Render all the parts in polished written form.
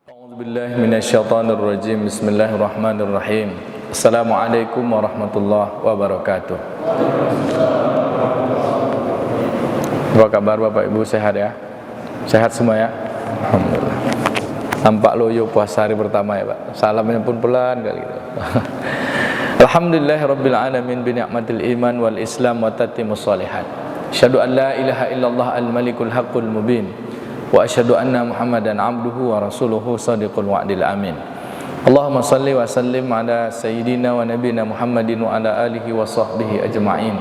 A'udzubillahi minasyaitonirrajim. Bismillahirrahmanirrahim. Assalamualaikum warahmatullahi wabarakatuh. Apa kabar Bapak Ibu, sehat ya? Sehat semua ya? Alhamdulillah. Nampak loyo puasa hari pertama ya Pak. Salamnya pun pelan kali gitu. Alhamdulillahirabbil alamin bi ni'matil iman wal islam wa tatimmus shalihat. Asyhadu an la ilaha illallah al-malikul haqqul mubin. Wa asyhadu anna Muhammadan abduhu wa rasuluhu shadiqul wa'dil amin. Allahumma salli wa sallim ala sayyidina wa nabiyina Muhammadin wa ala alihi wa sahbihi ajma'in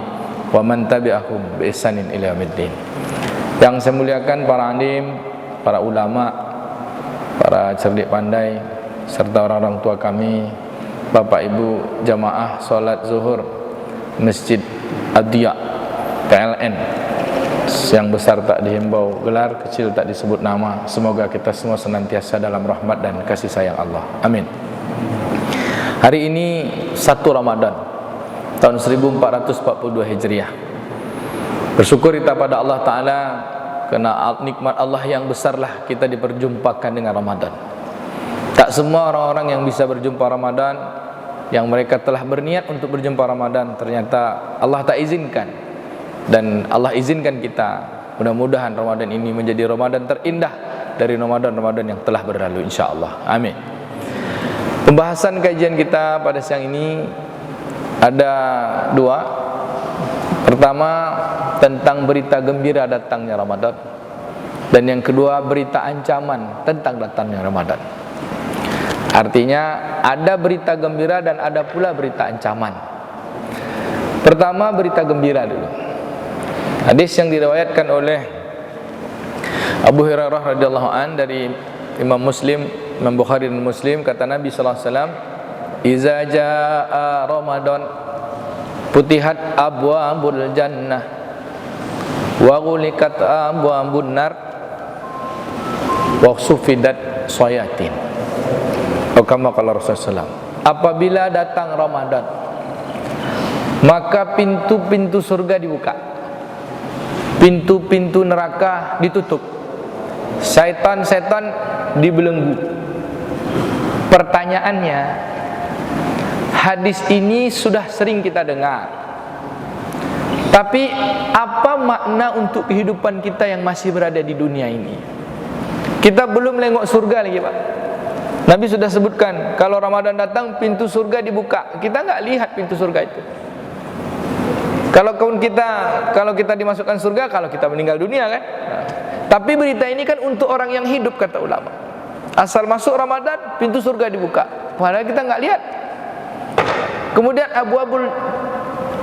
wa man tabi'ahum bi ihsanin ila yaumiddin. Yang saya muliakan para alim, para ulama, para cerdik pandai serta orang-orang tua kami, Bapak Ibu jamaah salat zuhur Masjid Ad-Diya PLN, yang besar tak dihimbau gelar, kecil tak disebut nama. Semoga kita semua senantiasa dalam rahmat dan kasih sayang Allah. Amin. Hari ini 1 Ramadan tahun 1442 Hijriah. Bersyukur kita pada Allah Ta'ala karena nikmat Allah yang besarlah kita diperjumpakan dengan Ramadan. Tak semua orang-orang yang bisa berjumpa Ramadan, yang mereka telah berniat untuk berjumpa Ramadan, ternyata Allah tak izinkan. Dan Allah izinkan kita. Mudah-mudahan Ramadan ini menjadi Ramadan terindah dari Ramadan-Ramadan yang telah berlalu, insyaAllah. Amin. Pembahasan kajian kita pada siang ini ada 2. Pertama, tentang berita gembira datangnya Ramadan. Dan yang kedua, berita ancaman tentang datangnya Ramadan. Artinya ada berita gembira dan ada pula berita ancaman. Pertama, berita gembira dulu. Hadis yang diriwayatkan oleh Abu Hurairah radhiyallahu an dari Imam Muslim, Imam Bukhari dan Muslim, kata Nabi sallallahu alaihi wasallam, "Iza jaa Ramadan futihat abwabul jannah wa ghuliqat abwabun nar wa sufidat shayatin." Atau kama qala Rasulullah, apabila datang Ramadan maka pintu-pintu surga dibuka, pintu-pintu neraka ditutup, syaitan-syaitan dibelenggu. Pertanyaannya, hadis ini sudah sering kita dengar, tapi apa makna untuk kehidupan kita yang masih berada di dunia ini? Kita belum nengok surga lagi Pak. Nabi sudah sebutkan, kalau Ramadan datang pintu surga dibuka. Kita nggak lihat pintu surga itu. Kalau kita dimasukkan surga, kalau kita meninggal dunia kan. Tapi berita ini kan untuk orang yang hidup, kata ulama. Asal masuk Ramadan, pintu surga dibuka. Padahal kita nggak lihat. Kemudian abwabul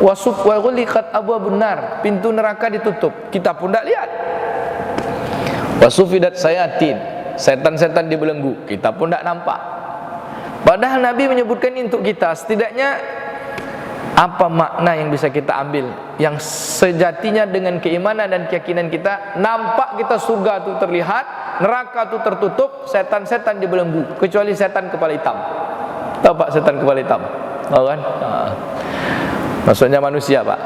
wasuf wa ghuliqat abwabun nar, pintu neraka ditutup. Kita pun nggak lihat. Wasufidat sayatin, setan-setan dibelenggu. Kita pun nggak nampak. Padahal Nabi menyebutkan ini untuk kita. Setidaknya apa makna yang bisa kita ambil, yang sejatinya dengan keimanan dan keyakinan kita, nampak kita surga itu terlihat, neraka itu tertutup, setan-setan dibelenggu, kecuali setan kepala hitam. Tahu Pak setan kepala hitam? Tahu kan? Maksudnya manusia Pak.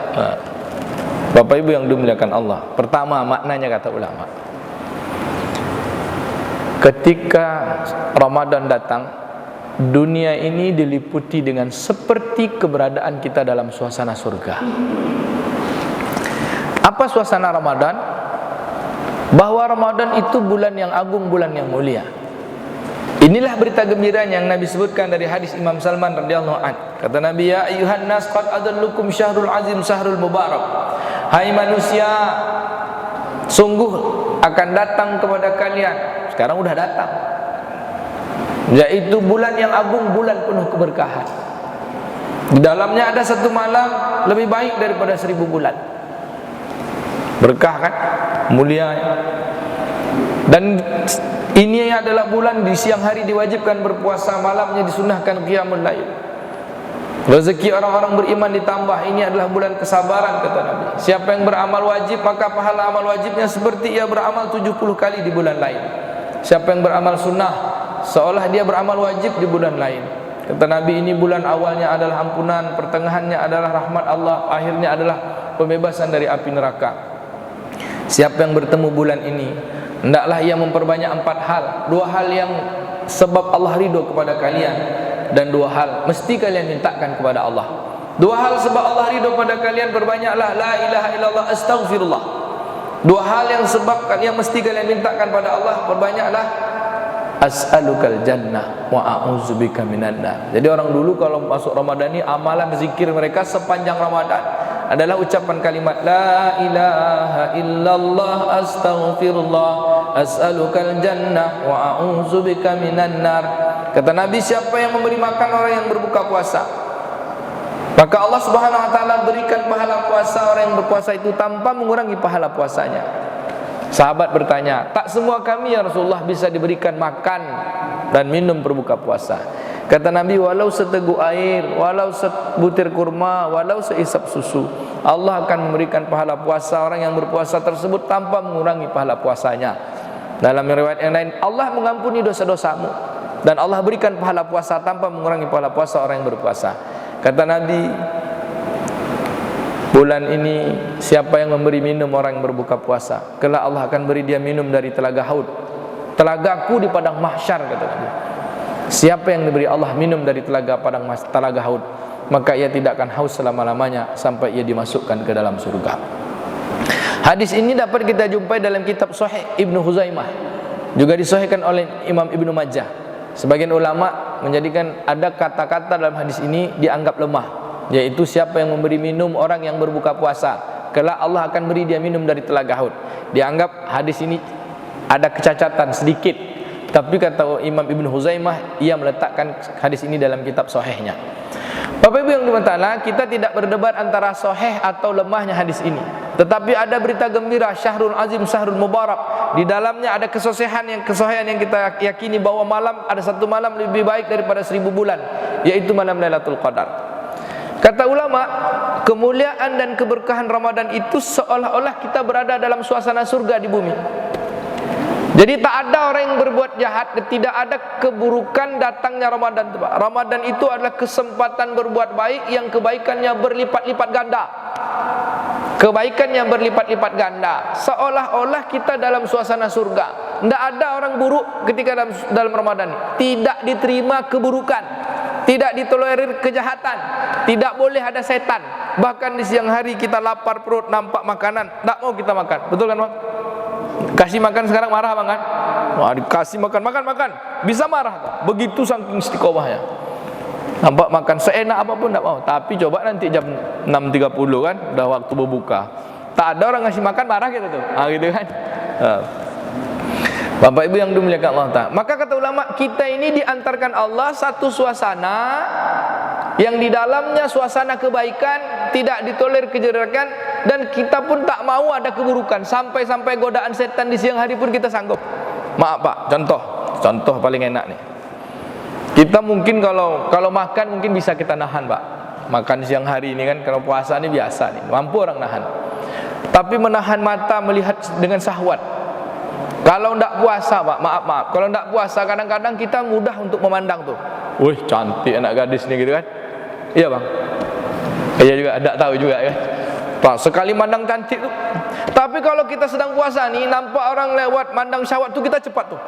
Bapak Ibu yang dimuliakan Allah, pertama maknanya kata ulama, ketika Ramadan datang, dunia ini diliputi dengan seperti keberadaan kita dalam suasana surga. Apa suasana Ramadan? Bahwa Ramadan itu bulan yang agung, bulan yang mulia. Inilah berita gembira yang Nabi sebutkan dari hadis Imam Salman radhiyallahu an. Kata Nabi, "Ya ayyuhan nas, qad adallukum syahrul azim, syahrul mubarak." Hai manusia, sungguh akan datang kepada kalian. Sekarang udah datang, yaitu bulan yang agung, bulan penuh keberkahan. Di dalamnya ada satu malam lebih baik daripada 1000 bulan. Berkah kan? Mulia. Dan ini adalah bulan di siang hari diwajibkan berpuasa, malamnya disunahkan qiyamul lail. Rezeki orang-orang beriman ditambah. Ini adalah bulan kesabaran, kata Nabi. Siapa yang beramal wajib, maka pahala amal wajibnya seperti ia beramal 70 kali di bulan lain. Siapa yang beramal sunnah, seolah dia beramal wajib di bulan lain. Kata Nabi, ini bulan awalnya adalah ampunan, pertengahannya adalah rahmat Allah, akhirnya adalah pembebasan dari api neraka. Siapa yang bertemu bulan ini, hendaklah ia memperbanyak 4 hal. 2 hal yang sebab Allah ridho kepada kalian, dan 2 hal mesti kalian mintakan kepada Allah. 2 hal sebab Allah ridho pada kalian, perbanyaklah la ilaha illallah, astaghfirullah. 2 hal yang sebab yang mesti kalian mintakan pada Allah, perbanyaklah as'alukal jannah wa a'udzubika minan nar. Jadi orang dulu kalau masuk Ramadan ni, amalan zikir mereka sepanjang Ramadan adalah ucapan kalimat la ilaha illallah, astaghfirullah, as'alukal jannah wa a'udzubika minan nar. Kata Nabi, siapa yang memberi makan orang yang berbuka puasa, maka Allah Subhanahu wa taala berikan pahala puasa orang yang berpuasa itu tanpa mengurangi pahala puasanya. Sahabat bertanya, tak semua kami ya Rasulullah bisa diberikan makan dan minum berbuka puasa. Kata Nabi, walau seteguk air, walau sebutir kurma, walau seisap susu, Allah akan memberikan pahala puasa orang yang berpuasa tersebut tanpa mengurangi pahala puasanya. Dalam riwayat yang lain, Allah mengampuni dosa-dosamu, dan Allah berikan pahala puasa tanpa mengurangi pahala puasa orang yang berpuasa. Kata Nabi, bulan ini siapa yang memberi minum orang yang berbuka puasa, kelak Allah akan beri dia minum dari telaga Haud, telagaku di padang mahsyar, kata Nabi. Siapa yang diberi Allah minum dari telaga Haud, maka ia tidak akan haus selama-lamanya sampai ia dimasukkan ke dalam surga. Hadis ini dapat kita jumpai dalam kitab Sahih Ibnu Huzaimah, juga disahihkan oleh Imam Ibnu Majah. Sebagian ulama menjadikan ada kata-kata dalam hadis ini dianggap lemah, yaitu siapa yang memberi minum orang yang berbuka puasa, kelak Allah akan beri dia minum dari telaga Haud. Dianggap hadis ini ada kecacatan sedikit, tapi kata Imam Ibnu Huzaimah, ia meletakkan hadis ini dalam kitab sahihnya. Bapak Ibu yang dimana, kita tidak berdebat antara sahih atau lemahnya hadis ini, tetapi ada berita gembira, syahrul azim, syahrul mubarak. Di dalamnya ada kesahihan yang kita yakini bahwa ada satu malam lebih baik daripada 1000 bulan, yaitu malam Lailatul Qadar. Kata ulama, kemuliaan dan keberkahan Ramadan itu seolah-olah kita berada dalam suasana surga di bumi. Jadi tak ada orang yang berbuat jahat, tidak ada keburukan datangnya Ramadan. Ramadan itu adalah kesempatan berbuat baik yang kebaikannya berlipat-lipat ganda. Kebaikannya berlipat-lipat ganda. Seolah-olah kita dalam suasana surga. Tidak ada orang buruk ketika dalam Ramadan. Tidak diterima keburukan, tidak ditolerir kejahatan, tidak boleh ada setan. Bahkan di siang hari kita lapar perut, nampak makanan, tak mau kita makan. Betul kan, Bang? Kasih makan sekarang marah, Bang, kan? Wah, dikasih makan, bisa marah. Begitu saking istiqomahnya. Nampak makan seenak apapun tak mau. Tapi coba nanti jam 6.30 kan, dah waktu berbuka, tak ada orang ngasih makan, marah kita tuh. Gitu kan. Bapak Ibu yang dimuliakan Allah Ta'ala, maka kata ulama, kita ini diantarkan Allah satu suasana yang di dalamnya suasana kebaikan, tidak ditolerir kejelekan, dan kita pun tak mau ada keburukan. Sampai-sampai godaan setan di siang hari pun kita sanggup. Maaf Pak, contoh paling enak nih. Kita mungkin kalau makan mungkin bisa kita nahan, Pak. Makan siang hari ini kan, kalau puasa ini biasa nih, mampu orang nahan. Tapi menahan mata melihat dengan syahwat, kalau tidak puasa, Pak, maaf, kalau tidak puasa kadang-kadang kita mudah untuk memandang tuh, wih cantik anak gadis nih, gitu kan. Iya, Bang. Iya juga, tidak tahu juga kan. Pak, sekali mandang cantik tuh. Tapi kalau kita sedang puasa nih, nampak orang lewat mandang syahwat tuh, kita cepat tuh.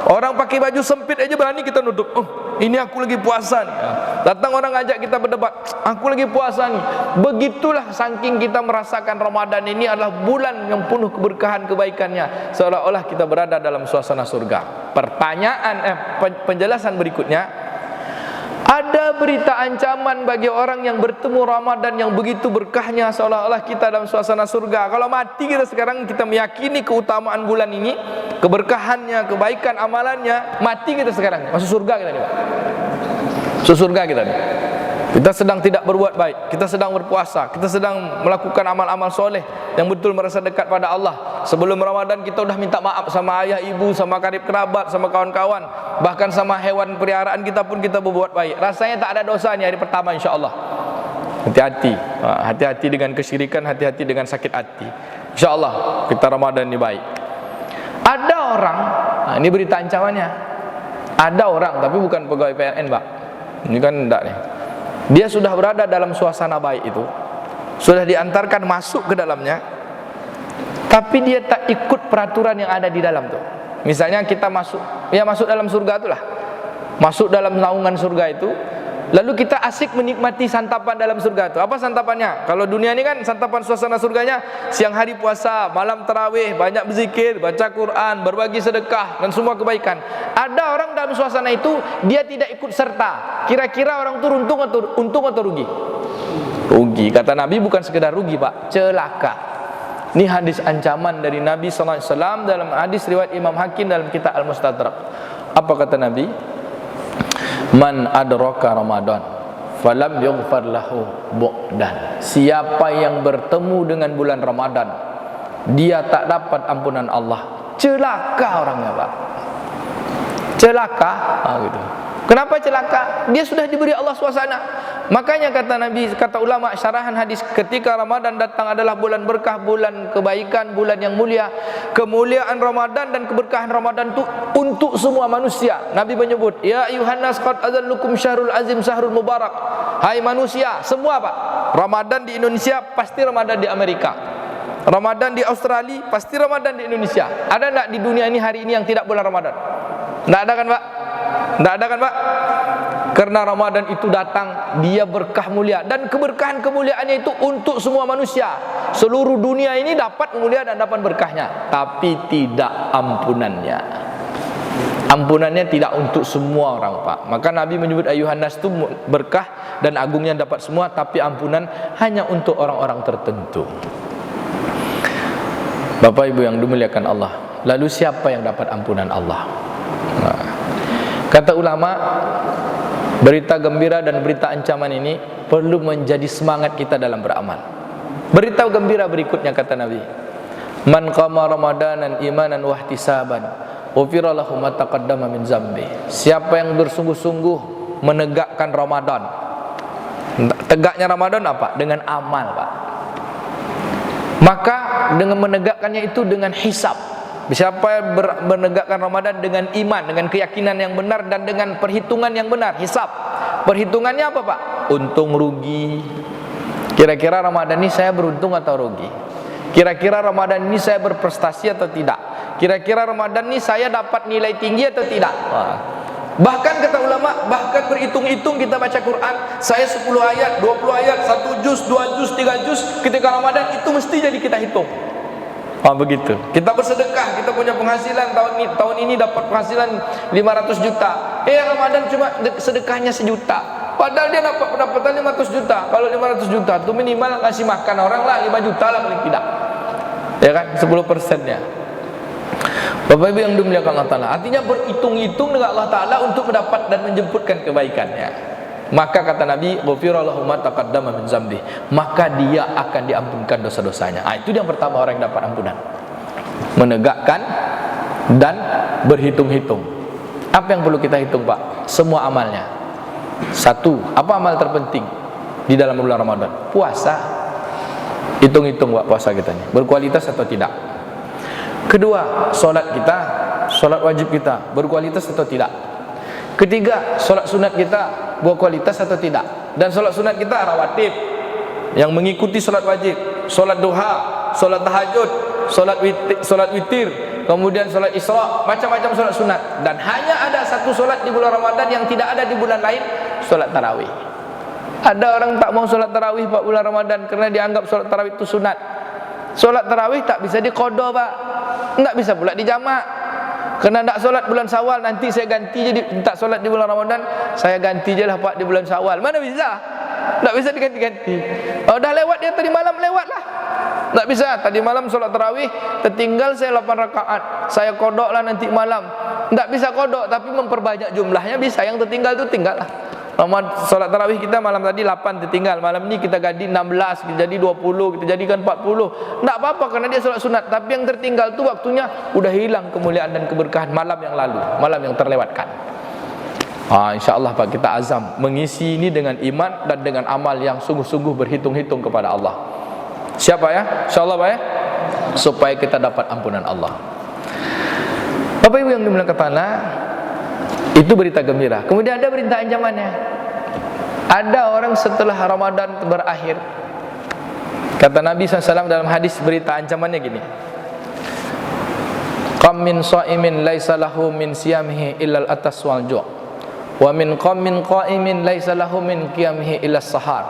Orang pakai baju sempit aja berani kita nutup. Oh, ini aku lagi puasa nih. Datang orang ajak kita berdebat, aku lagi puasa nih. Begitulah saking kita merasakan Ramadan ini adalah bulan yang penuh keberkahan kebaikannya, seolah-olah kita berada dalam suasana surga. Penjelasan berikutnya, ada berita ancaman bagi orang yang bertemu Ramadan yang begitu berkahnya, seolah-olah kita dalam suasana surga. Kalau mati kita sekarang, kita meyakini keutamaan bulan ini, keberkahannya, kebaikan amalannya, mati kita sekarang masuk surga kita nih, Pak. Masuk surga kita nih. Kita sedang tidak berbuat baik, kita sedang berpuasa, kita sedang melakukan amal-amal soleh yang betul merasa dekat pada Allah. Sebelum Ramadan kita sudah minta maaf sama ayah ibu, sama karib kerabat, sama kawan-kawan, bahkan sama hewan peliharaan kita pun kita berbuat baik. Rasanya tak ada dosanya hari pertama, insya-Allah. Hati-hati, hati-hati dengan kesyirikan, hati-hati dengan sakit hati. Insya-Allah kita Ramadan ini baik. Ada orang, ini berita ancamannya. Ada orang, tapi bukan pegawai PLN, Pak. Ini kan enggak nih. Dia sudah berada dalam suasana baik itu, sudah diantarkan masuk ke dalamnya, tapi dia tak ikut peraturan yang ada di dalam tuh. Misalnya kita masuk dalam surga itulah. Masuk dalam naungan surga itu, lalu kita asik menikmati santapan dalam surga itu. Apa santapannya? Kalau dunia ini kan santapan suasana surganya siang hari puasa, malam tarawih, banyak berzikir, baca Quran, berbagi sedekah dan semua kebaikan. Ada orang dalam suasana itu dia tidak ikut serta. Kira-kira orang itu untung atau rugi? Rugi. Kata Nabi bukan sekedar rugi, Pak, celaka. Ini hadis ancaman dari Nabi sallallahu alaihi wasallam dalam hadis riwayat Imam Hakim dalam kitab Al-Mustadrak. Apa kata Nabi? Man adraka Ramadan falam yughfar lahu bu'dan. Siapa yang bertemu dengan bulan Ramadan, dia tak dapat ampunan Allah. Celaka orangnya, Pak. Celaka. Gitu. Kenapa celaka? Dia sudah diberi Allah suasana. Makanya kata Nabi, kata ulama syarahan hadis, ketika Ramadan datang adalah bulan berkah, bulan kebaikan, bulan yang mulia. Kemuliaan Ramadan dan keberkahan Ramadan itu untuk semua manusia. Nabi menyebut, ya ayuhan nas qad adzallukum syahrul azim syahrul mubarak. Hai manusia, semua, Pak. Ramadan di Indonesia pasti Ramadan di Amerika. Ramadan di Australia pasti Ramadan di Indonesia. Ada enggak di dunia ini hari ini yang tidak bulan Ramadan? Enggak ada kan, Pak? Enggak ada kan, Pak? Karena Ramadan itu datang, dia berkah mulia, dan keberkahan kemuliaannya itu untuk semua manusia. Seluruh dunia ini dapat kemuliaan dan dapat berkahnya, tapi tidak ampunannya. Ampunannya tidak untuk semua orang, Pak. Maka Nabi menyebut ayuhan nas itu berkah dan agungnya dapat semua, tapi ampunan hanya untuk orang-orang tertentu. Bapak Ibu yang dimuliakan Allah, lalu siapa yang dapat ampunan Allah? Kata ulama, berita gembira dan berita ancaman ini perlu menjadi semangat kita dalam beramal. Berita gembira berikutnya kata Nabi, man qama ramadanan imanan wahtisaban ghufira lahu ma taqaddama min zambi. Siapa yang bersungguh-sungguh menegakkan Ramadan. Tegaknya Ramadan apa? Dengan amal, Pak. Maka dengan menegakkannya itu dengan hisab. Siapa yang menegakkan Ramadan dengan iman, dengan keyakinan yang benar dan dengan perhitungan yang benar, hisab. Perhitungannya apa, Pak? Untung rugi. Kira-kira Ramadan ini saya beruntung atau rugi? Kira-kira Ramadan ini saya berprestasi atau tidak? Kira-kira Ramadan ini saya dapat nilai tinggi atau tidak? Bahkan kata ulama, bahkan berhitung-hitung kita baca Quran, saya 10 ayat, 20 ayat, 1 juz, 2 juz, 3 juz ketika Ramadan itu mesti jadi kita hitung. Begitu. Kita bersedekah, kita punya penghasilan tahun ini dapat penghasilan 500 juta. Ramadan cuma sedekahnya 1 juta. Padahal dia dapat pendapatan 500 juta. Kalau 500 juta itu minimal ngasih makan orang lah 5 juta lah paling tidak. Ya kan? 10%-nya. Bapak Ibu yang dimuliakan Allah Ta'ala, artinya berhitung-hitung dengan Allah Ta'ala untuk mendapat dan menjemputkan kebaikannya. Maka kata Nabi, ghufira lahu ma taqaddama min zambi, maka dia akan diampunkan dosa-dosanya. Itu yang pertama orang yang dapat ampunan. Menegakkan dan berhitung-hitung. Apa yang perlu kita hitung, Pak? Semua amalnya. Satu, apa amal terpenting di dalam bulan Ramadan? Puasa. Hitung-hitung, Pak, puasa kita ini berkualitas atau tidak. Kedua, solat kita, solat wajib kita berkualitas atau tidak. Ketiga, solat sunat kita berkualitas atau tidak. Dan solat sunat kita rawatib yang mengikuti solat wajib, solat duha, solat tahajud, solat witir, kemudian solat isra, macam-macam solat sunat. Dan hanya ada satu solat di bulan Ramadan yang tidak ada di bulan lain, solat tarawih. Ada orang tak mau solat tarawih Pak bulan Ramadan karena dianggap solat tarawih itu sunat. Solat tarawih tak bisa diqadha, Pak. Enggak bisa pula dijamak. Kena tak solat bulan Syawal, nanti saya ganti jadi tak solat di bulan Ramadan, saya ganti je lah Pak di bulan Syawal. Mana bisa? Tak bisa diganti-ganti. Dah lewat dia tadi malam, lewatlah. Tak bisa. Tadi malam solat tarawih tertinggal saya 8 rakaat, saya kodok lah nanti malam. Tak bisa kodok, tapi memperbanyak jumlahnya bisa. Yang tertinggal tu tinggal lah. Solat tarawih kita malam tadi 8 tertinggal, malam ni kita ganti 16, kita jadi 20, kita jadikan 40. Tak apa-apa karena dia solat sunat. Tapi yang tertinggal tu waktunya udah hilang kemuliaan dan keberkahan malam yang lalu, malam yang terlewatkan. InsyaAllah Pak, kita azam mengisi ini dengan iman dan dengan amal yang sungguh-sungguh berhitung-hitung kepada Allah. Siapa ya? InsyaAllah Pak ya, supaya kita dapat ampunan Allah. Bapak Ibu yang dimuliakan Allah, itu berita gembira. Kemudian ada berita ancamannya. Ada orang setelah Ramadan berakhir, kata Nabi SAW dalam hadis berita ancamannya gini, Kam min sha'imin laisa lahu min siyamihi illal atas wal ju'. Wa min qa'imin laisa lahu min qiyamihi illas sahar.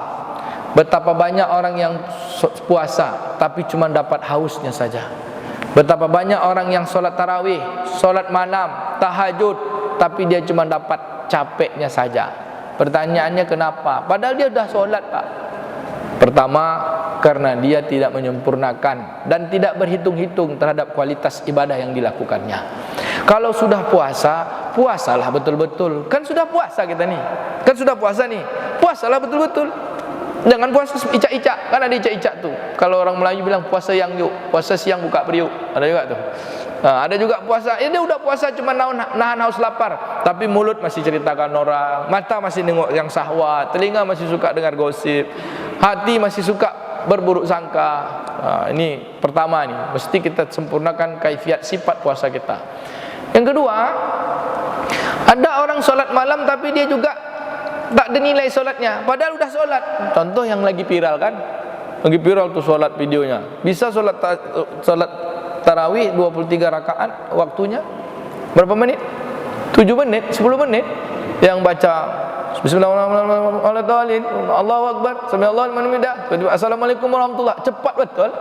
Betapa banyak orang yang puasa tapi cuma dapat hausnya saja. Betapa banyak orang yang solat tarawih, solat malam, tahajud, tapi dia cuma dapat capeknya saja. Pertanyaannya kenapa? Padahal dia dah solat, Pak. Pertama, karena dia tidak menyempurnakan dan tidak berhitung-hitung terhadap kualitas ibadah yang dilakukannya. Kalau sudah puasa, puasalah betul-betul. Kan sudah puasa kita nih. Kan sudah puasa nih. Puasalah betul-betul. Jangan puasa icak-icak. Kan ada icak-icak tuh. Kalau orang Melayu bilang puasa yang yuk, puasa siang buka periuk. Ada juga tuh. Nah, ada juga puasa, dia udah puasa cuma nahan haus lapar, tapi mulut masih ceritakan orang, mata masih nengok yang syahwat, telinga masih suka dengar gosip, hati masih suka berburuk sangka. Nah, ini pertama nih, mesti kita sempurnakan kaifiat sifat puasa kita. Yang kedua, ada orang solat malam tapi dia juga tak ada nilai solatnya, padahal udah solat. Contoh yang lagi viral kan, lagi viral tuh solat videonya. Bisa solat tarawih 23 rakaat, waktunya berapa menit? 7 menit, 10 menit. Yang baca Bismillahirrahmanirrahim, Allahu Akbar, Samiallahu liman hamidah, Assalamualaikum warahmatullahi. Cepat betul.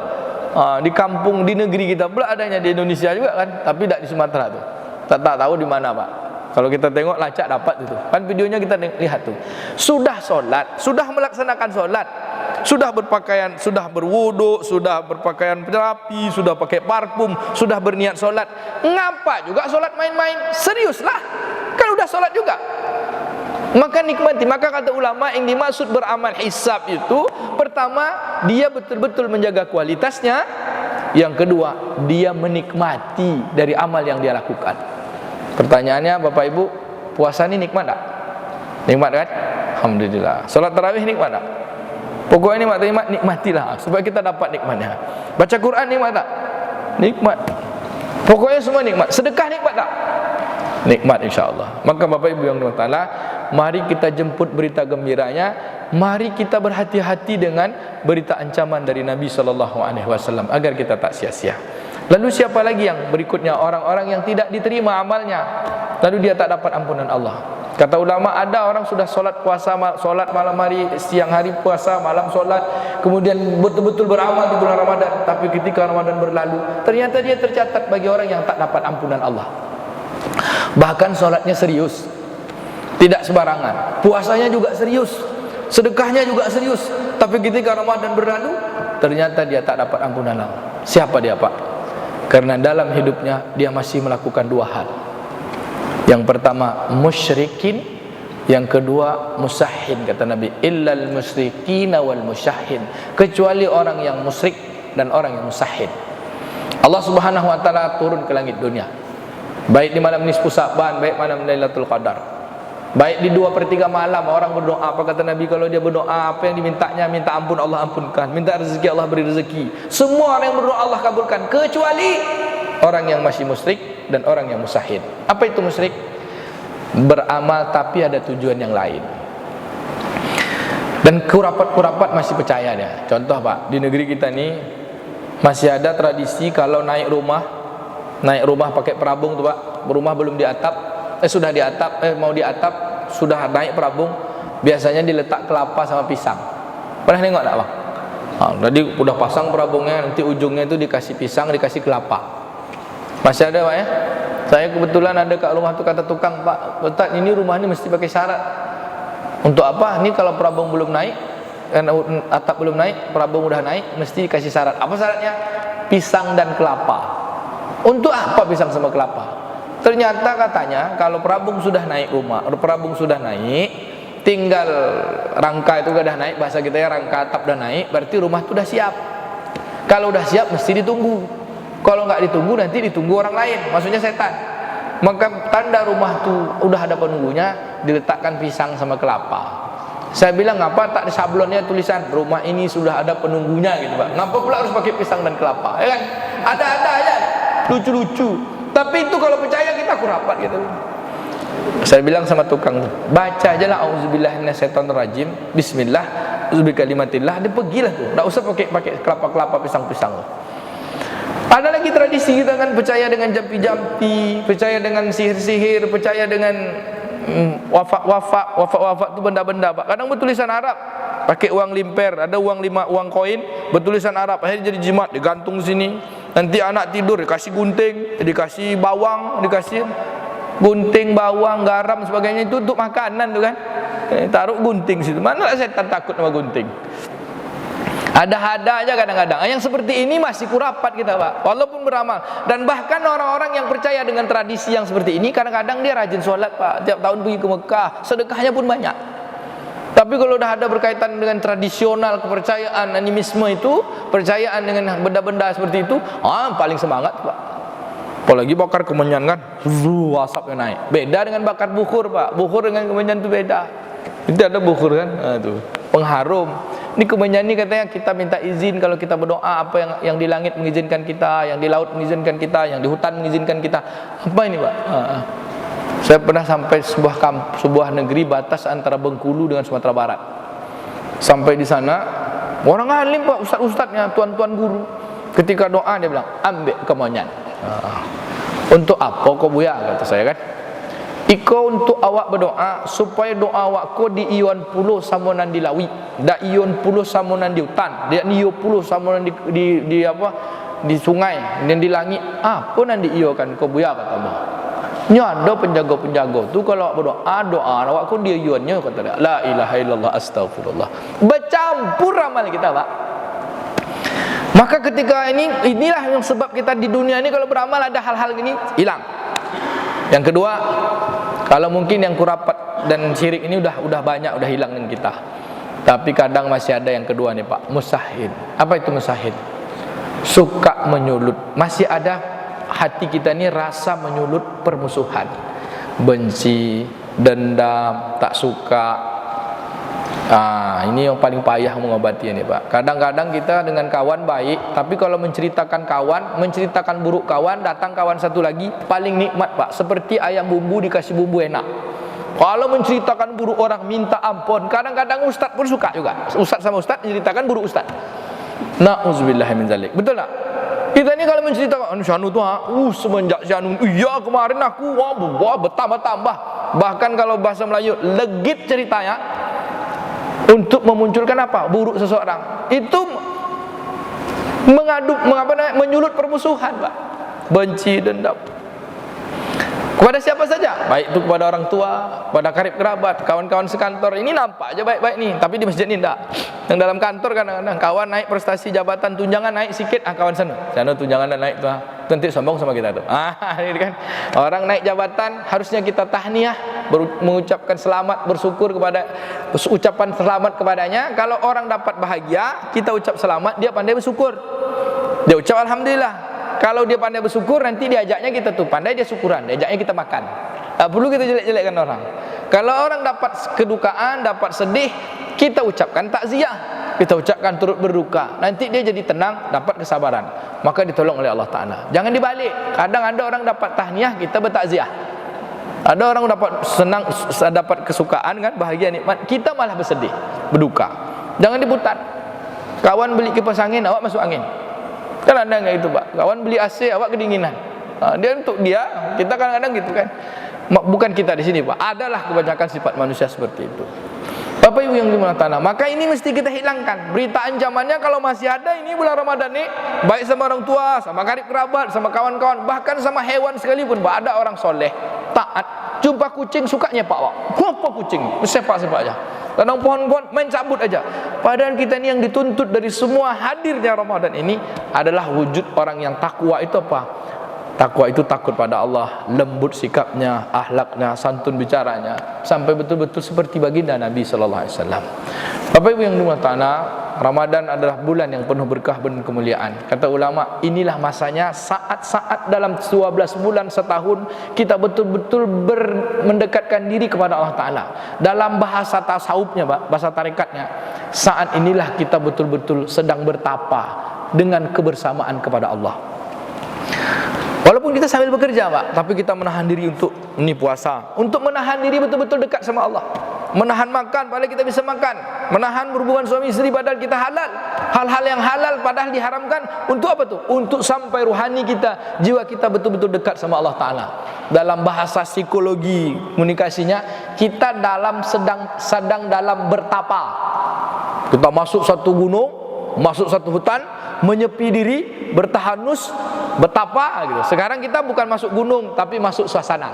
Di kampung, di negeri kita pula adanya, di Indonesia juga kan, tapi tidak di Sumatera tuh. Tak tahu di mana, Pak. Kalau kita tengok lacak dapat itu. Kan videonya kita lihat tuh. Sudah solat, sudah melaksanakan solat, sudah berpakaian, sudah berwudu, sudah berpakaian rapi, sudah pakai parfum, sudah berniat solat. Ngapa juga solat main-main? Seriuslah, kan udah solat juga. Maka nikmati. Maka kata ulama, yang dimaksud beramal hisab itu, pertama dia betul-betul menjaga kualitasnya. Yang kedua, dia menikmati dari amal yang dia lakukan. Pertanyaannya, Bapak Ibu, puasa ini nikmat tak? Nikmat kan? Alhamdulillah. Solat tarawih nikmat tak? Pokoknya nikmat, nikmatilah supaya kita dapat nikmatnya. Baca Quran nikmat tak? Nikmat. Pokoknya semua nikmat. Sedekah nikmat tak? Nikmat insyaAllah. Maka Bapak Ibu yang dirahmati Allah, mari kita jemput berita gembiranya. Mari kita berhati-hati dengan berita ancaman dari Nabi SAW agar kita tak sia-sia. Lalu siapa lagi yang berikutnya? Orang-orang yang tidak diterima amalnya, lalu dia tak dapat ampunan Allah. Kata ulama, ada orang sudah solat puasa, solat malam hari, siang hari puasa, malam solat, kemudian betul-betul beramal di bulan Ramadan, tapi ketika Ramadan berlalu, ternyata dia tercatat bagi orang yang tak dapat ampunan Allah. Bahkan solatnya serius, tidak sembarangan, puasanya juga serius, sedekahnya juga serius, tapi ketika Ramadan berlalu, ternyata dia tak dapat ampunan Allah. Siapa dia, Pak? Karena dalam hidupnya dia masih melakukan dua hal. Yang pertama musyrikin, yang kedua musahhin. Kata Nabi, illal musyrikina wal musahhin, kecuali orang yang musyrik dan orang yang musahhin. Allah Subhanahu wa taala turun ke langit dunia, baik di malam nisfu Sa'ban, baik malam Lailatul Qadar, baik di 2/3 malam orang berdoa. Apa kata Nabi? Kalau dia berdoa, apa yang dimintanya, minta ampun Allah ampunkan, minta rezeki Allah beri rezeki. Semua orang yang berdoa Allah kabulkan, kecuali orang yang masih musyrik dan orang yang musahhin. Apa itu musyrik? Beramal tapi ada tujuan yang lain. Dan kurapat-kurapat masih percaya dia. Contoh, Pak, di negeri kita ni masih ada tradisi kalau naik rumah pakai perabung tuh, Pak. Rumah belum diatap, sudah diatap, mau diatap, sudah naik perabung, biasanya diletak kelapa sama pisang. Pernah nengok tak, Bang? Tadi udah pasang perabungnya, nanti ujungnya itu dikasih pisang, dikasih kelapa. Masih ada, Pak ya? Saya kebetulan ada kat rumah tu, kata tukang, Pak Ustaz, ini rumah ini mesti pakai syarat. Untuk apa? Ini kalau perabung belum naik, atap belum naik, perabung udah naik, mesti dikasih syarat. Apa syaratnya? Pisang dan kelapa. Untuk apa pisang sama kelapa? Ternyata katanya kalau perabung sudah naik rumah, perabung sudah naik, tinggal rangka itu sudah naik, bahasa kita ya rangka atap sudah naik, berarti rumah itu sudah siap. Kalau sudah siap mesti ditunggu. Kalau nggak ditunggu nanti ditunggu orang lain, maksudnya setan. Maka tanda rumah itu udah ada penunggunya, diletakkan pisang sama kelapa. Saya bilang, ngapa tak ada sablonnya tulisan rumah ini sudah ada penunggunya gitu, Pak? Ngapa pula harus pakai pisang dan kelapa? Ya kan? Ada-ada aja, lucu-lucu. Tapi itu kalau percaya kita kurapat gitu. Saya bilang sama tukang, baca aja lah auzubillahi minasyaitonirrajim, bismillah, auzubillahi kalimatillah, dia pergilah tuh. Enggak usah pakai kelapa-kelapa pisang-pisang. Ada lagi tradisi kita kan percaya dengan jampi-jampi, percaya dengan sihir-sihir, percaya dengan wafak tu benda-benda Pak. Kadang bertulisan Arab, pakai uang limper, ada uang 5 uang koin bertulisan Arab, akhirnya jadi jimat, digantung sini. Nanti anak tidur dikasih gunting, dikasih bawang, dikasih gunting, bawang, garam sebagainya, itu untuk makanan tu kan. Taruh gunting situ. Manalah setan takut sama gunting. Ada aja kadang-kadang. Yang seperti ini masih kurapat kita Pak, walaupun beramal. Dan bahkan orang-orang yang percaya dengan tradisi yang seperti ini, kadang-kadang dia rajin sholat Pak, tiap tahun pergi ke Mekah, sedekahnya pun banyak. Tapi kalau dah ada berkaitan dengan tradisional kepercayaan animisme itu, percayaan dengan benda-benda seperti itu, paling semangat Pak. Apalagi bakar kemenyan kan, asapnya naik. Beda dengan bakar bukur Pak. Bukur dengan kemenyan itu beda. Itu ada bukur kan, tuh pengharum. Ini kemenyan ini katanya kita minta izin kalau kita berdoa, apa yang di langit mengizinkan kita, yang di laut mengizinkan kita, yang di hutan mengizinkan kita. Apa ini Pak? Saya pernah sampai sebuah negeri batas antara Bengkulu dengan Sumatera Barat. Sampai di sana, orang alim Pak, ustaz-ustaznya, tuan-tuan guru. Ketika doa dia bilang, ambil kemenyan. Untuk apa kau buya, kata saya kan? Iko untuk awak berdoa supaya doa awak ko di ion puluh samunan di lawi, da ion puluh samunan di hutan, dia ion puluh samunan di apa, di sungai dan di langit. Apa nan di iyo kan ko buya, kata Allah. Nya ada penjaga-penjaga tu kalau awak berdoa, doa awak ko dia ionnya, kata dia. La ilaha illallah astagfirullah. Bercampur amal kita Pak. Maka ketika inilah yang sebab kita di dunia ini kalau beramal ada hal-hal gini hilang. Yang kedua, kalau mungkin yang kurapat dan syirik ini udah banyak, udah hilang dengan kita. Tapi kadang masih ada yang kedua nih Pak, musahid. Apa itu musahid? Suka menyulut. Masih ada hati kita ini rasa menyulut permusuhan, benci, dendam, tak suka. Ini yang paling payah mengobati ini Pak. Kadang-kadang kita dengan kawan baik, tapi kalau menceritakan kawan, menceritakan buruk kawan, datang kawan satu lagi, paling nikmat Pak. Seperti ayam bumbu dikasih bumbu enak. Kalau menceritakan buruk orang, minta ampun. Kadang-kadang ustaz pun suka juga. Ustaz sama ustaz menceritakan buruk ustaz. Na'udzubillah min zalik. Betul tak? Kita ni kalau menceritakan Syanu tu semenjak Syanu, iya kemarin aku bertambah-tambah. Bahkan kalau bahasa Melayu legit ceritanya, untuk memunculkan apa? Buruk seseorang. Itu menyulut permusuhan Pak. Benci, dendam. Kepada siapa saja, baik itu kepada orang tua, kepada karib kerabat, kawan-kawan sekantor. Ini nampak aja baik-baik nih, tapi di masjid ini enggak. Yang dalam kantor kadang-kadang kawan naik prestasi jabatan, tunjangan naik sikit, kawan sana tunjangan dan naik tuh. Nanti sombong sama kita tuh. Ini kan. Orang naik jabatan harusnya kita tahniah, mengucapkan selamat, bersyukur kepada ucapan selamat kepadanya. Kalau orang dapat bahagia, kita ucap selamat, dia pandai bersyukur. Dia ucap alhamdulillah. Kalau dia pandai bersyukur, nanti diajaknya kita tuh pandai dia syukuran, diajaknya kita makan. Tak perlu kita jelek-jelekkan orang. Kalau orang dapat kedukaan, dapat sedih, kita ucapkan takziah, kita ucapkan turut berduka. Nanti dia jadi tenang, dapat kesabaran, maka ditolong oleh Allah Ta'ala. Jangan dibalik. Kadang ada orang dapat tahniah, kita bertakziah. Ada orang dapat senang, dapat kesukaan kan, bahagia nikmat, kita malah bersedih, berduka. Jangan diputar. Kawan beli kipas angin, awak masuk angin. Kan ada enggak itu Pak? Kawan beli AC, awak kedinginan. Dia untuk dia, kita kadang-kadang gitu kan. Bukan kita di sini Pak. Adalah kebanyakan sifat manusia seperti itu. Bapak Ibu yang dimana tanah, maka ini mesti kita hilangkan. Berita ancamannya kalau masih ada ini bulan Ramadan nih, baik sama orang tua, sama karib kerabat, sama kawan-kawan, bahkan sama hewan sekalipun Pak. Ada orang soleh, taat, jumpa kucing sukanya Pak Wak. Apa kucing? Sepak-sepak aja. Tanam pohon-pohon main cabut aja. Padahal kita ini yang dituntut dari semua hadirnya Ramadan ini adalah wujud orang yang takwa. Itu apa? Takwa itu takut pada Allah, lembut sikapnya, akhlaknya, santun bicaranya, sampai betul-betul seperti baginda Nabi sallallahu alaihi wasallam. Bapak Ibu yang dimuliakan tanah, Ramadan adalah bulan yang penuh berkah dan kemuliaan. Kata ulama, inilah masanya saat-saat dalam 12 bulan setahun kita betul-betul mendekatkan diri kepada Allah Ta'ala. Dalam bahasa tasawufnya Pak, bahasa tarikatnya, saat inilah kita betul-betul sedang bertapa dengan kebersamaan kepada Allah. Walaupun kita sambil bekerja Pak, tapi kita menahan diri untuk ini puasa, untuk menahan diri betul-betul dekat sama Allah. Menahan makan padahal kita bisa makan, menahan berhubungan suami istri padahal kita halal. Hal-hal yang halal padahal diharamkan. Untuk apa tuh? Untuk sampai ruhani kita, jiwa kita betul-betul dekat sama Allah Ta'ala. Dalam bahasa psikologi komunikasinya, kita sedang dalam bertapa. Kita masuk satu gunung, masuk satu hutan, menyepi diri, bertahanus, bertapa gitu. Sekarang kita bukan masuk gunung, tapi masuk suasana.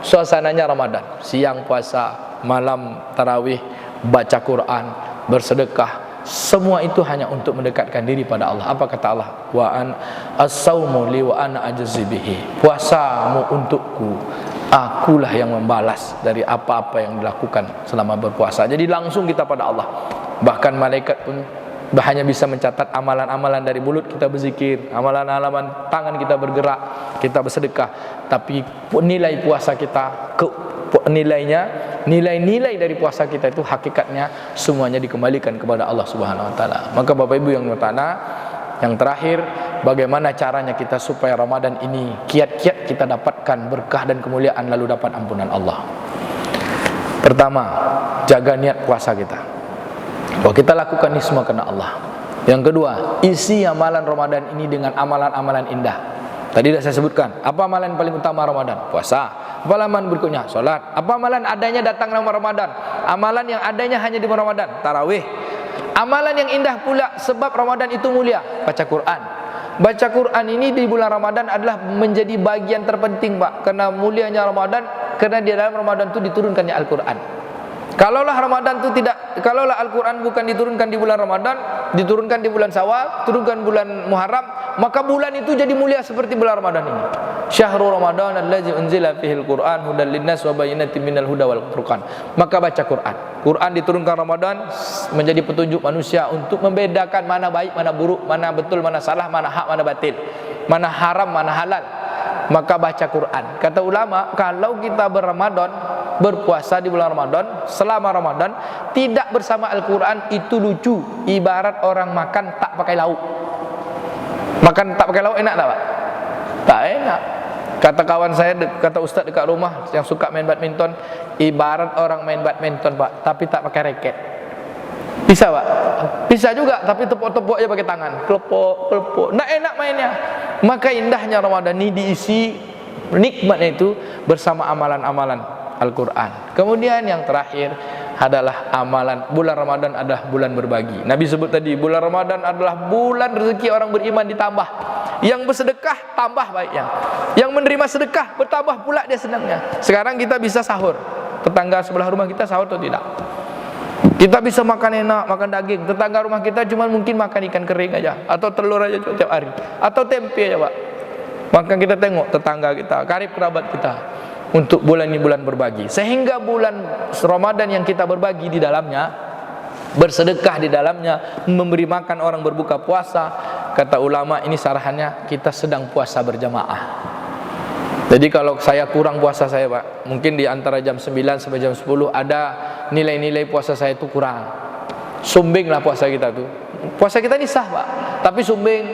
Suasananya Ramadan, siang puasa, malam tarawih, baca Quran, bersedekah. Semua itu hanya untuk mendekatkan diri pada Allah. Apa kata Allah? Wa an as-saumu li wa ana ajzi bihi. Puasamu untukku, akulah yang membalas dari apa-apa yang dilakukan selama berpuasa. Jadi langsung kita pada Allah. Bahkan malaikat pun hanya bisa mencatat amalan-amalan dari mulut kita berzikir, amalan-amalan tangan kita bergerak, kita bersedekah. Tapi nilai puasa kita, nilai-nilai dari puasa kita itu hakikatnya semuanya dikembalikan kepada Allah Subhanahu Wa Taala. Maka Bapak Ibu yang bertanya, yang terakhir, bagaimana caranya kita supaya Ramadan ini kiat-kiat kita dapatkan berkah dan kemuliaan lalu dapat ampunan Allah. Pertama, jaga niat puasa kita. Bahwa kita lakukan ini semua karena Allah. Yang kedua, isi amalan Ramadan ini dengan amalan-amalan indah. Tadi sudah saya sebutkan, apa amalan paling utama Ramadan? Puasa. Apa amalan berikutnya? Salat. Apa amalan adanya datang dalam Ramadan? Amalan yang adanya hanya di Ramadan, tarawih. Amalan yang indah pula sebab Ramadan itu mulia, baca Quran. Baca Quran ini di bulan Ramadan adalah menjadi bagian terpenting, Pak. Karena mulianya Ramadan, karena di dalam Ramadan itu diturunkannya Al-Quran. Kalaulah Al-Quran bukan diturunkan di bulan Ramadan, diturunkan di bulan Syawal, turunkan bulan Muharram, maka bulan itu jadi mulia seperti bulan Ramadan ini. Syahrul Ramadan allazi unzila fihil Qur'an hudan linnas wa bayyinatin minal huda wal furqan. Maka baca Quran. Quran diturunkan Ramadan menjadi petunjuk manusia untuk membedakan mana baik, mana buruk, mana betul, mana salah, mana hak, mana batil, mana haram, mana halal. Maka baca Quran. Kata ulama, kalau kita berpuasa di bulan Ramadan, selama Ramadan tidak bersama Al-Quran itu lucu. Ibarat orang makan tak pakai lauk. Makan tak pakai lauk enak tak, Pak? Tak enak. Kata kawan saya, kata ustaz dekat rumah yang suka main badminton, ibarat orang main badminton, Pak, tapi tak pakai raket. Bisa, Pak? Bisa juga, tapi tepuk-tepuk aja pakai tangan. Kelepuk. Nak enak mainnya. Maka indahnya Ramadan ini diisi nikmatnya itu bersama amalan-amalan Al-Quran. Kemudian yang terakhir adalah amalan. Bulan Ramadan adalah bulan berbagi. Nabi sebut tadi, bulan Ramadan adalah bulan rezeki orang beriman ditambah. Yang bersedekah tambah baiknya. Yang menerima sedekah bertambah pula dia senangnya. Sekarang kita bisa sahur. Tetangga sebelah rumah kita sahur atau tidak? Kita bisa makan enak, makan daging. Tetangga rumah kita cuma mungkin makan ikan kering aja, atau telur aja tiap hari, atau tempe aja, Pak. Maka kita tengok tetangga kita, karib kerabat kita. Untuk bulan ini bulan berbagi. Sehingga bulan Ramadan yang kita berbagi di dalamnya, bersedekah di dalamnya, memberi makan orang berbuka puasa. Kata ulama ini sarahannya kita sedang puasa berjamaah. Jadi kalau saya kurang puasa saya, Pak, mungkin di antara jam 9 sampai jam 10 ada nilai-nilai puasa saya itu kurang. Sumbing lah puasa kita tuh. Puasa kita ini sah, Pak, tapi sumbing,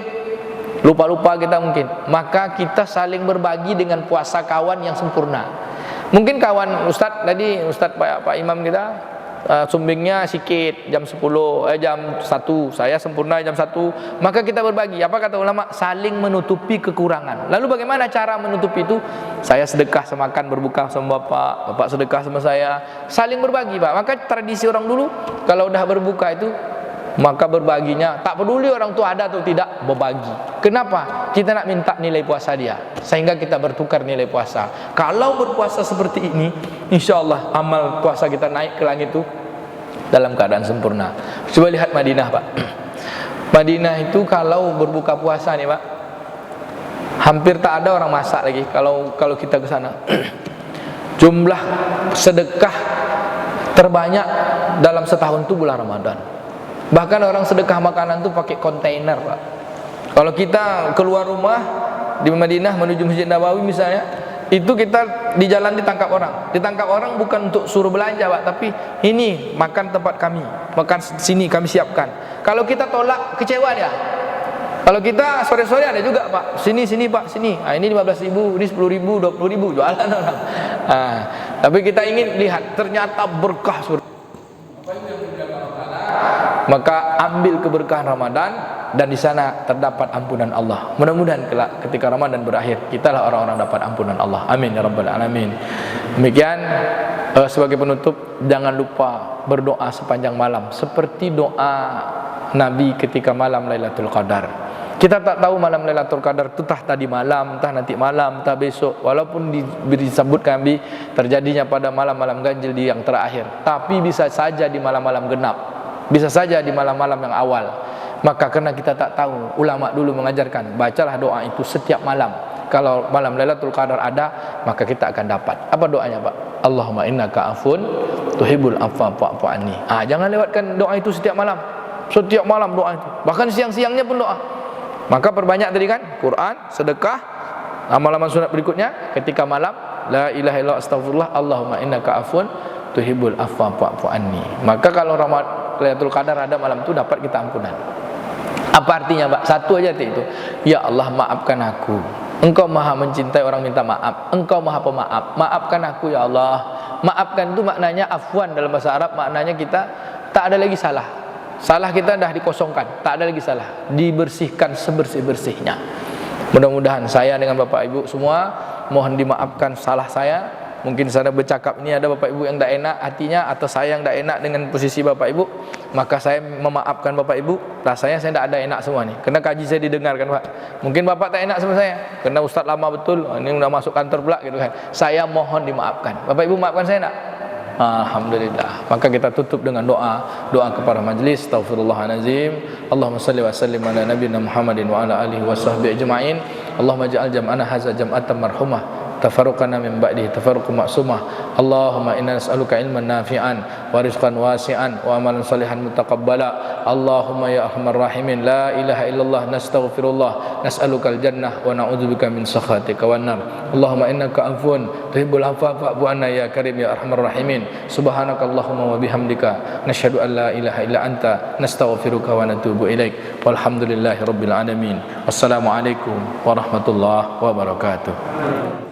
lupa-lupa kita mungkin. Maka kita saling berbagi dengan puasa kawan yang sempurna. Mungkin kawan Ustadz tadi, Ustadz Pak Imam kita sumbingnya sikit jam 1, saya sempurna jam 1. Maka kita berbagi. Apa kata ulama? Saling menutupi kekurangan. Lalu bagaimana cara menutupi itu? Saya sedekah semakan berbuka sama bapak, bapak sedekah sama saya. Saling berbagi, Pak. Maka tradisi orang dulu kalau udah berbuka itu, maka berbaginya tak peduli orang tua ada atau tidak, berbagi. Kenapa? Kita nak minta nilai puasa dia, sehingga kita bertukar nilai puasa. Kalau berpuasa seperti ini, insya Allah amal puasa kita naik ke langit itu dalam keadaan sempurna. Coba lihat Madinah, Pak. Madinah itu kalau berbuka puasa nih, Pak, hampir tak ada orang masak lagi kalau kita ke sana. Jumlah sedekah terbanyak dalam setahun itu bulan Ramadan. Bahkan orang sedekah makanan tuh pakai kontainer, Pak. Kalau kita keluar rumah di Madinah menuju Masjid Nabawi misalnya, itu kita di jalan ditangkap orang. Ditangkap orang bukan untuk suruh belanja, Pak, tapi ini makan tempat kami, makan sini kami siapkan. Kalau kita tolak, kecewa dia. Kalau kita sore-sore ada juga, Pak. Sini Pak, sini. Ini 15.000, ini 10.000, 20.000, jualan orang. Tapi kita ingin lihat ternyata berkah surga. Maka ambil keberkahan Ramadan dan di sana terdapat ampunan Allah. Mudah-mudahan kelak ketika Ramadan berakhir, kitalah orang-orang dapat ampunan Allah. Amin ya rabbal alamin. Demikian sebagai penutup, jangan lupa berdoa sepanjang malam seperti doa Nabi ketika malam Lailatul Qadar. Kita tak tahu malam Lailatul Qadar itu entah tadi malam, entah nanti malam, entah besok. Walaupun disebutkan Nabi terjadinya pada malam-malam ganjil di yang terakhir, tapi bisa saja di malam-malam genap, bisa saja di malam-malam yang awal. Maka karena kita tak tahu, ulama dulu mengajarkan, bacalah doa itu setiap malam. Kalau malam Lailatul Qadar ada, maka kita akan dapat. Apa doanya, Pak? Allahumma innaka afun tuhibbul afwa fa'fu anni. Jangan lewatkan doa itu setiap malam. Setiap malam doa itu. Bahkan siang-siangnya pun doa. Maka perbanyak tadi kan, Quran, sedekah, amal-amal sunat berikutnya ketika malam, la ilaha illallah astagfirullah, Allahumma innaka afun tuhibbul afwa fa'fu anni. Maka kalau Lailatul Qadar ada malam itu, dapat kita ampunan. Apa artinya, Pak? Satu aja itu. Ya Allah, maafkan aku. Engkau maha mencintai orang minta maaf. Engkau maha pemaaf. Maafkan aku ya Allah. Maafkan itu maknanya afwan dalam bahasa Arab, maknanya kita tak ada lagi salah. Salah kita dah dikosongkan, tak ada lagi salah, dibersihkan sebersih-bersihnya. Mudah-mudahan saya dengan Bapak Ibu semua mohon dimaafkan salah saya. Mungkin saya bercakap ini ada Bapak Ibu yang tak enak hatinya, atau saya yang tak enak dengan posisi Bapak Ibu, maka saya memaafkan Bapak Ibu. Rasanya saya tak ada enak semua nih, kena kaji saya didengarkan, Pak. Mungkin Bapak tak enak sama saya, kena Ustaz lama betul, ini udah masuk kantor pula gitu kan. Saya mohon dimaafkan. Bapak Ibu maafkan saya tak? Alhamdulillah. Maka kita tutup dengan doa kepada majlis. Astaghfirullahalazim. Allahumma salli wa sallim ala nabiyina Muhammadin wa ala alihi wa sahbihi ajma'in. Allahumma ja'al jam'ana hadza jam'atan marhumah, tafarruqana min ba'dihi tafarruqan ma'sumah. Allahumma inna nas'aluka ilman nafi'an wa rizqan wasi'an wa amalan salihan mutaqabbala. Allahumma ya arhamar rahimin, la ilaha illallah nastaghfirullah nas'alukal jannah wa na'udzubika min sakhatika wan nar. Allahumma innaka afuwun tuhibbul afwa fa'fu anna ya karim ya arhamar rahimin. Subhanakallahumma wa bihamdika nashhadu an la ilaha illa anta nastaghfiruka wa natubu ilaik. Walhamdulillahi rabbil alamin. Wassalamualaikum warahmatullahi wabarakatuh.